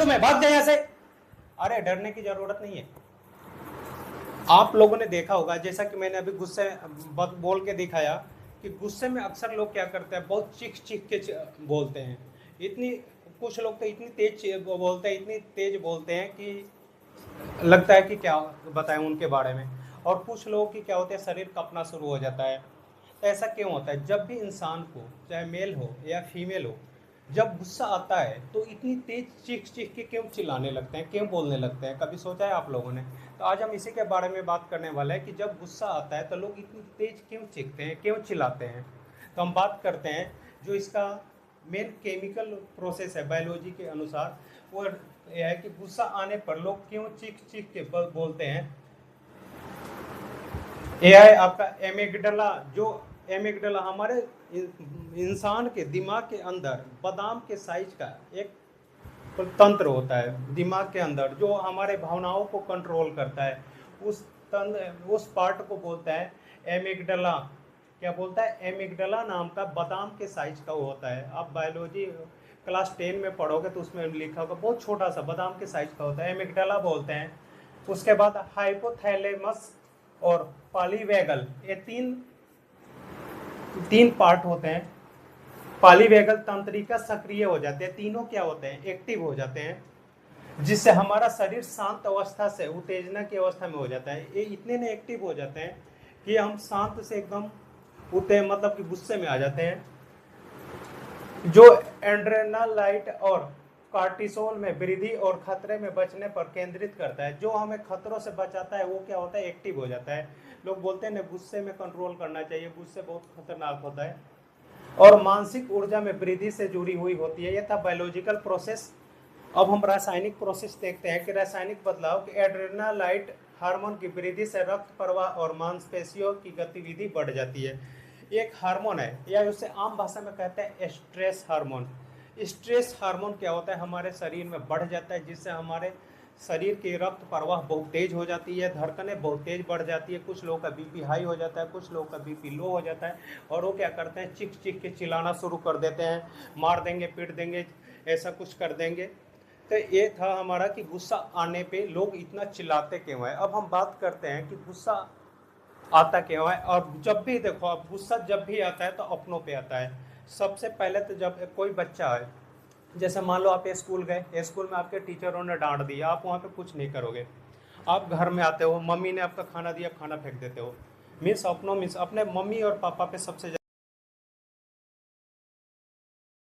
तुम्हें, भाग जाए यहाँ से। अरे डरने की जरूरत नहीं है। आप लोगों ने देखा होगा, जैसा कि मैंने अभी गुस्से बोल के दिखाया, कि गुस्से में अक्सर लोग क्या करते हैं, बहुत चीख चीख के बोलते हैं। इतनी, कुछ लोग तो इतनी तेज बोलते हैं, इतनी तेज बोलते हैं कि लगता है कि क्या बताएं उनके बारे में। और कुछ लोगों की क्या होता है, शरीर कांपना शुरू हो जाता है। तो ऐसा क्यों होता है? जब भी इंसान को, चाहे मेल हो या फीमेल हो, जब गुस्सा आता है तो इतनी तेज चीख चीख के क्यों चिल्लाने लगते हैं, क्यों बोलने लगते हैं? कभी सोचा है आप लोगों ने? तो आज हम इसी के बारे में बात करने वाले हैं कि जब गुस्सा आता है तो लोग इतनी तेज क्यों चीखते हैं, क्यों चिल्लाते हैं। तो हम बात करते हैं जो इसका मेन केमिकल प्रोसेस है बायोलॉजी के अनुसार, वो यह है कि गुस्सा आने पर लोग क्यों चीख चीख के बोलते हैं। यह है आपका एमिगडाला। जो एमिगडाला हमारे इंसान के दिमाग के अंदर बादाम के साइज का एक तंत्र होता है दिमाग के अंदर, जो हमारे भावनाओं को कंट्रोल करता है। उस तंत्र, उस पार्ट को बोलता है एमिगडाला। क्या बोलता है? एमिगडाला नाम का बादाम के साइज का वो होता है। आप बायोलॉजी क्लास 10 में पढ़ोगे तो उसमें लिखा होगा, बहुत छोटा सा बादाम के साइज का होता है, एमिगडाला बोलते हैं। उसके बाद हाइपोथैलेमस और पॉलीवैगल, ये तीन तीन पार्ट होते हैं। पॉलीवैगल तंत्रिका सक्रिय हो जाते हैं, तीनों क्या होते हैं, एक्टिव हो जाते हैं, जिससे हमारा शरीर शांत अवस्था से उत्तेजना की अवस्था में हो जाता है। ये इतने ने एक्टिव हो जाते हैं कि हम शांत से एकदम मतलब कि गुस्से में आ जाते हैं। जो एड्रेनालाइट और कार्टिसोल में वृद्धि और खतरे में बचने पर केंद्रित करता है, जो हमें खतरों से बचाता है, वो क्या होता है, एक्टिव हो जाता है। लोग बोलते हैं ना, गुस्से में कंट्रोल करना चाहिए, गुस्से बहुत खतरनाक होता है। और मानसिक ऊर्जा में वृद्धि से जुड़ी हुई होती है। यह था बायोलॉजिकल प्रोसेस। अब हम रासायनिक प्रोसेस देखते हैं कि रासायनिक बदलाव के एड्रेनालाइट हार्मोन की वृद्धि से रक्त प्रवाह और मांसपेशियों की गतिविधि बढ़ जाती है। एक हार्मोन है, या उसे आम भाषा में कहते हैं स्ट्रेस हार्मोन। स्ट्रेस हार्मोन क्या होता है, हमारे शरीर में बढ़ जाता है, जिससे हमारे शरीर की रक्त प्रवाह बहुत तेज हो जाती है, धड़कनें बहुत तेज बढ़ जाती है। कुछ लोगों का बीपी हाई हो जाता है, कुछ लोगों का बीपी लो हो जाता है, और वो क्या करते हैं, चीख चीख के चिल्लाना शुरू कर देते हैं, मार देंगे, पीट देंगे, ऐसा कुछ कर देंगे। तो ये था हमारा कि गुस्सा आने पे लोग इतना चिल्लाते क्यों है। अब हम बात करते हैं कि गुस्सा आता क्यों है। और जब भी देखो आप, गुस्सा जब भी आता है तो अपनों पे आता है। सबसे पहले तो जब कोई बच्चा है, जैसे मान लो आप स्कूल गए, स्कूल में आपके टीचरों ने डांट दिया, आप वहाँ पे कुछ नहीं करोगे। आप घर में आते हो, मम्मी ने आपका खाना दिया, खाना फेंक देते हो। मीन्स अपने मम्मी और पापा पे सबसे